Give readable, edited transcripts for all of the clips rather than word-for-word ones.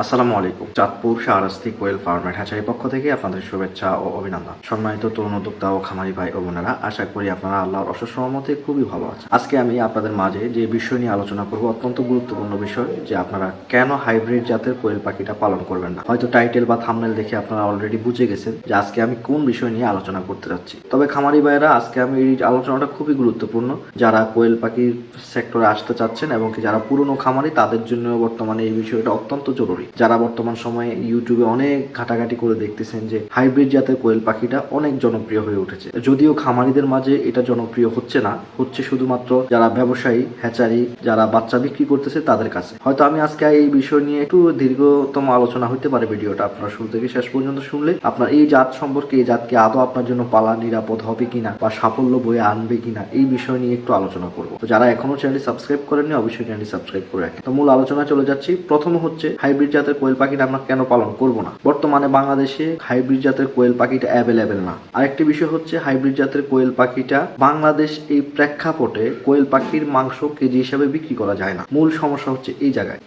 আসসালামু আলাইকুম। চাঁদপুর শাহরাস্তি কোয়েল ফার্মের হ্যাচারির পক্ষ থেকে আপনাদের শুভেচ্ছা ও অভিনন্দন। সম্মানিত তরুণ উদ্যোক্তা ও খামারি ভাই ও বোনেরা, আশা করি আপনারা আল্লাহর অশেষ রহমতে খুবই ভালো আছেন। আজকে আমি আপনাদের মাঝে যে বিষয় নিয়ে আলোচনা করব, অত্যন্ত গুরুত্বপূর্ণ বিষয়, যে আপনারা কেন হাইব্রিড জাতের কোয়েল পাখিটা পালন করবেন না। হয়তো টাইটেল বা থাম্বনেল দেখে আপনারা অলরেডি বুঝে গেছেন যে আজকে আমি কোন বিষয় নিয়ে আলোচনা করতে যাচ্ছি। তবে খামারি ভাইয়েরা, আজকে আমি এই আলোচনাটা খুবই গুরুত্বপূর্ণ। যারা কোয়েল পাখির সেক্টরে আসতে চাচ্ছেন এবং যারা পুরনো খামারি, তাদের জন্য বর্তমানে এই বিষয়টা অত্যন্ত জরুরি। যারা বর্তমান সময়ে ইউটিউবে অনেক ঘাটাঘাটি করে দেখতেছেন যে হাইব্রিড জাতের কোয়েল পাখিটা অনেক জনপ্রিয় হয়ে উঠেছে, যদিও খামারিদের মাঝে এটা জনপ্রিয় হচ্ছে না, হচ্ছে শুধুমাত্র যারা ব্যবসায়ী, হ্যাচারি, যারা বাচ্চা বিক্রি করতেছে তাদের কাছে। হয়তো আমি আজকে এই বিষয় নিয়ে একটু দীর্ঘতম আলোচনা হতে পারে। ভিডিওটা আপনারা শুরু থেকে শেষ পর্যন্ত শুনলে আপনার এই জাত সম্পর্কে, এই জাতকে আদৌ আপনার জন্য পালা নিরাপদ হবে কিনা বা সাফল্য বয়ে আনবে কিনা, এই বিষয় নিয়ে একটু আলোচনা করবো। তো যারা এখনো চ্যানেলটি সাবস্ক্রাইব করেননি, অবশ্যই চ্যানেলটি সাবস্ক্রাইব করে রাখেন। তো মূল আলোচনা চলে যাচ্ছি। প্রথম হচ্ছে হাইব্রিড জাতের কোয়েল পাখিটা আমরা কেন পালন করব না। বর্তমানে বাংলাদেশে হাইব্রিড জাতের কোয়েল পাখিটা অ্যাভেলেবেল না। আরেকটি বিষয় হচ্ছে, হাইব্রিড জাতের কোয়েল পাখিটা বাংলাদেশ এই প্রেক্ষাপটে কোয়েল পাখির মাংস কেজি হিসাবে বিক্রি করা যায় না। মূল সমস্যা হচ্ছে এই জায়গায়।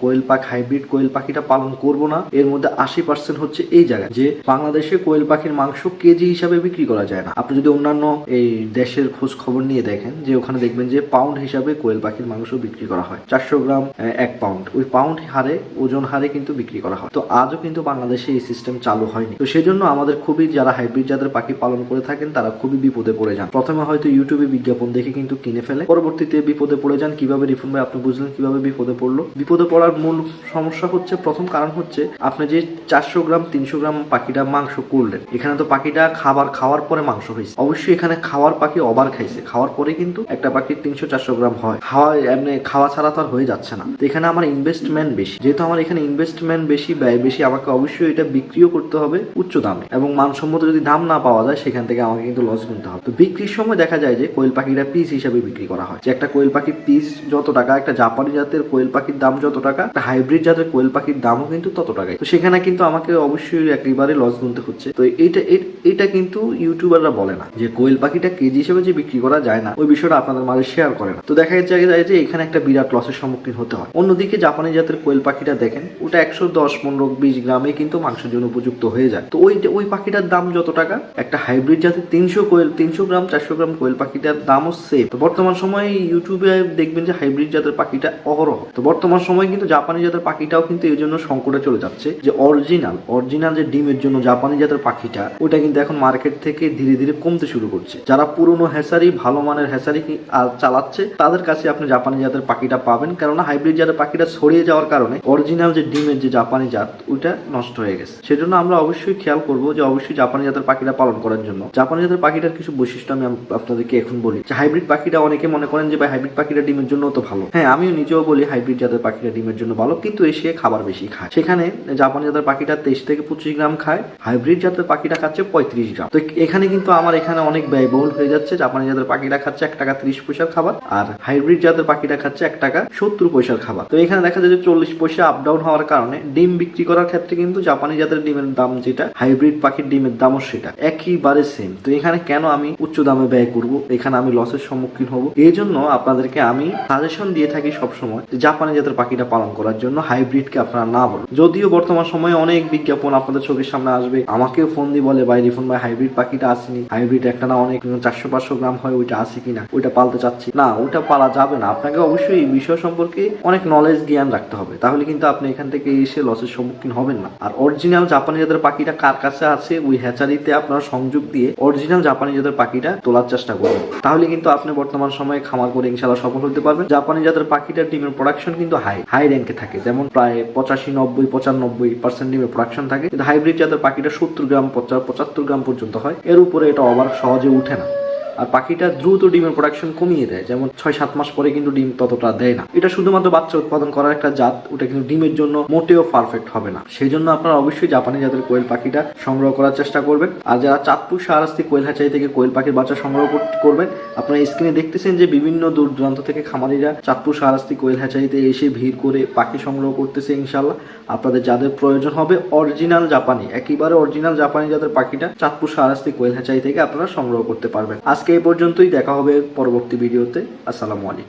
হাইব্রিড কোয়েল পাখিটা পালন করব না, এর মধ্যে 80% হচ্ছে এই জায়গায় যে বাংলাদেশে কোয়েল পাখির মাংস কেজি হিসাবে বিক্রি করা যায় না। আপনি যদি অন্যান্য এই দেশের খোঁজ খবর নিয়ে দেখেন, যে ওখানে দেখবেন যে পাউন্ড হিসাবে কোয়েল পাখির মাংস বিক্রি করা হয়। 400 গ্রাম 1 পাউন্ড, ওই পাউন্ড হারে, ওজন হারে কিন্তু বিক্রি করা হয়। তো আজও কিন্তু বাংলাদেশে এই সিস্টেম চালু হয়নি। তো সেই জন্য আমাদের খুবই, যারা হাইব্রিড জাতের পাখি পালন করে থাকেন তারা খুবই বিপদে পড়ে যান। প্রথমে হয়তো ইউটিউবে বিজ্ঞাপন দেখে কিন্তু কিনে ফেলে, পরবর্তীতে বিপদে পড়ে যান। কিভাবে রিফুন ভাই আপনি বুঝলেন কিভাবে বিপদে পড়লো? বিপদে পড়ার মূল সমস্যা হচ্ছে, প্রথম কারণ হচ্ছে, আপনি যে 400 গ্রাম 300 গ্রাম পাখিটা মাংস করলেন, এখানে তো পাখিটা খাওয়ার পরে মাংস হয়েছে। অবশ্যই এখানে খাওয়ার পাখি ওভার খাইছে, খাওয়ার পরে কিন্তু একটা পাখির 300-400 গ্রাম হয়। এমনি খাওয়া ছাড়া তো আর হয়ে যাচ্ছে না। তো এখানে আমার ইনভেস্টমেন্ট বেশি, যেহেতু আমার এখানে ইনভেস্টমেন্ট বেশি, ব্যয় বেশি, আমাকে অবশ্যই এটা বিক্রিও করতে হবে উচ্চ দামে, এবং মানসম্মত যদি দাম না পাওয়া যায় সেখান থেকে আমাকে কিন্তু লস গুনতে হবে। তো বিক্রির সময় দেখা যায় যে কোয়েল পাখিটা পিস হিসাবে বিক্রি করা হয়, যে একটা কোয়েল পাখির পিস যত টাকা, একটা জাপানি জাতের কোয়েল পাখির দাম যত টাকা, একটা হাইব্রিড জাতের কোয়েল পাখির দামও কিন্তু তত টাকাই। তো সেখানে কিন্তু আমাকে অবশ্যই একেবারে লস গুনতে হচ্ছে। তো এটা কিন্তু ইউটিউবাররা বলে না, যে কোয়েল পাখিটা কেজি হিসেবে যে বিক্রি করা যায় না, ওই বিষয়টা আপনাদের মাঝে শেয়ার করে না। তো দেখা যায় যে এখানে একটা বিরাট লসের সম্মুখীন হতে হয়। অন্যদিকে জাপানি জাতের কোয়েল পাখিটা দেখেন, ওটা 110-15-20 গ্রামে কিন্তু মাংসের জন্য উপযুক্ত হয়ে যায়। তো ওই পাখিটার দাম যত টাকা, একটা হাইব্রিড জাতের 300 গ্রাম 400 গ্রাম কোয়েল পাখিটার দামও সেম। তো বর্তমান সময়ে ইউটিউবে দেখবেন যে হাইব্রিড জাতের পাখিটা অহরহ। তো বর্তমান সময়ে কিন্তু জাপানি জাতের পাখিটাও কিন্তু এই জন্য সংকটে চলে যাচ্ছে, যে অরিজিনাল যে ডিমের জন্য জাপানি জাতের পাখিটা, ওটা কিন্তু এখন মার্কেট থেকে ধীরে ধীরে কমতে শুরু করছে। যারা পুরনো হ্যাচারি, ভালো মানের হ্যাচারি চালাচ্ছে, তাদের কাছে আপনি জাপানি জাতের পাখিটা পাবেন, কেননা হাইব্রিড জাতের পাখিটা ছড়িয়ে যাওয়ার কারণে অরিজিনাল যে ডিমের যে জাপানি জাত, ওইটা নষ্ট হয়ে গেছে। সেজন্য আমরা অবশ্যই খেয়াল করবো যে অবশ্যই জাপানি জাতের পাখিটা পালন করার জন্য। জাপানি জাতের পাখিটার কিছু বৈশিষ্ট্য আমি আপনাদেরকে এখন বলি। যে হাইব্রিড পাখিটা, অনেকে মনে করেন যে ভাই হাইব্রিড পাখিটা ডিমের জন্য তো ভালো। হ্যাঁ, আমিও নিজেও বলি হাইব্রিড জাতের পাখিটা ডিমের জন্য ভালো, কিন্তু এসে খাবার বেশি খায়। সেখানে জাপানি জাতের পাখিটা 23-25 গ্রাম খায়, হাইব্রিড জাতের পাখিটা খাচ্ছে 35 গ্রাম। তো এখানে কিন্তু আমার এখানে অনেক ব্যয়বহুল হয়ে যাচ্ছে। জাপানি জাতের পাখিটা খাচ্ছে 1 টাকা 30 পয়সার খাবার, আর হাইব্রিড জাতের পাখিটা খাচ্ছে 1 টাকা 70 পয়সার খাবার। তো এখানে দেখা যায় যে 40 পয়সা আপ ডাউন হওয়ার কারণে ডিম বিক্রি করার ক্ষেত্রে কিন্তু জাপানি জাতের ডিমের দাম যেটা, হাইব্রিড পাখির ডিমের দামও সেটা একইবারে সেম। তো এখানে কেন আমি উচ্চ দামে ব্যয় করব? এখানে আমি লসের সম্মুখীন হব। এই জন্য আপনাদেরকে আমি সাজেশন দিয়ে থাকি সবসময়, যে জাপানি জাতের পাখিটা পালন করার জন্য হাইব্রিডকে আপনারা না বলুন। যদিও বর্তমান সময়ে অনেক বিজ্ঞাপন আপনাদের চোখের সামনে আসবে, আমাকেও ফোন দিয়ে বলে, ভাই রিফুন ভাই হাইব্রিড পাখিটা আসেনি, হাইব্রিড একটা না অনেক 400-500 গ্রাম হয়, ওইটা আসে কিনা, ওইটা পালতে চাচ্ছি না। ওইটা পালা যাবে না। আপনাকে অবশ্যই এই বিষয় সম্পর্কে অনেক নলেজ জ্ঞান রাখতে হবে, তাহলে কিন্তু আপনি এখান থেকে এসে লসের সম্মুখীন হবেন না। আর অরিজিনাল জাপানি জাতের পাখিটা কার কাছে আছে, ওই হ্যাচারিতে আপনারা সংযোগ দিয়ে অরিজিনাল জাপানি জাতের পাখিটা তোলার চেষ্টা করবেন, তাহলে কিন্তু আপনি বর্তমান সময়ে খামার করে ইনশাআল্লাহ সফল হতে পারবেন। জাপানি জাতের পাখিটার ডিমের প্রোডাকশন কিন্তু হাই র্যাঙ্কে থাকে, যেমন প্রায় 85-90-95% ডিমের প্রোডাকশন থাকে, কিন্তু হাইব্রিড জাতের পাখিটা 70 গ্রাম 75 গ্রাম পর্যন্ত হয়। এর উপরে এটা ওভার সহজে উঠে না। আর পাখিটা দ্রুত ডিমের প্রোডাকশন কমিয়ে দেয়, যেমন 6-7 মাস পরে কিন্তু ডিম ততটা দেয় না। এটা শুধুমাত্র বাচ্চা উৎপাদন করার একটা জাত, ওটা কিন্তু ডিমের জন্য মোটেও পারফেক্ট হবে না। সেই জন্য আপনারা অবশ্যই জাপানি জাতের কোয়েল পাখিটা সংগ্রহ করার চেষ্টা করবেন। আর যারা চাঁদপুর শাহরাস্তি কোয়েল হ্যাচারি থেকে কোয়েল পাখির বাচ্চা সংগ্রহ করবেন, আপনারা স্ক্রিনে দেখতেছেন যে বিভিন্ন দূর দূরান্ত থেকে খামারিরা চাঁদপুর শাহরাস্তি কোয়েল হ্যাচারিতে এসে ভিড় করে পাখি সংগ্রহ করতেছে। ইনশাল্লাহ আপনাদের যাদের প্রয়োজন হবে অরিজিনাল জাপানি, একেবারে অরিজিনাল জাপানি জাতের পাখিটা চাঁদপুর শাহরাস্তি কোয়েল হ্যাচারি থেকে আপনারা সংগ্রহ করতে পারবেন। আজকে এই পর্যন্তই, দেখা হবে পরবর্তী ভিডিওতে। আসসালামু আলাইকুম।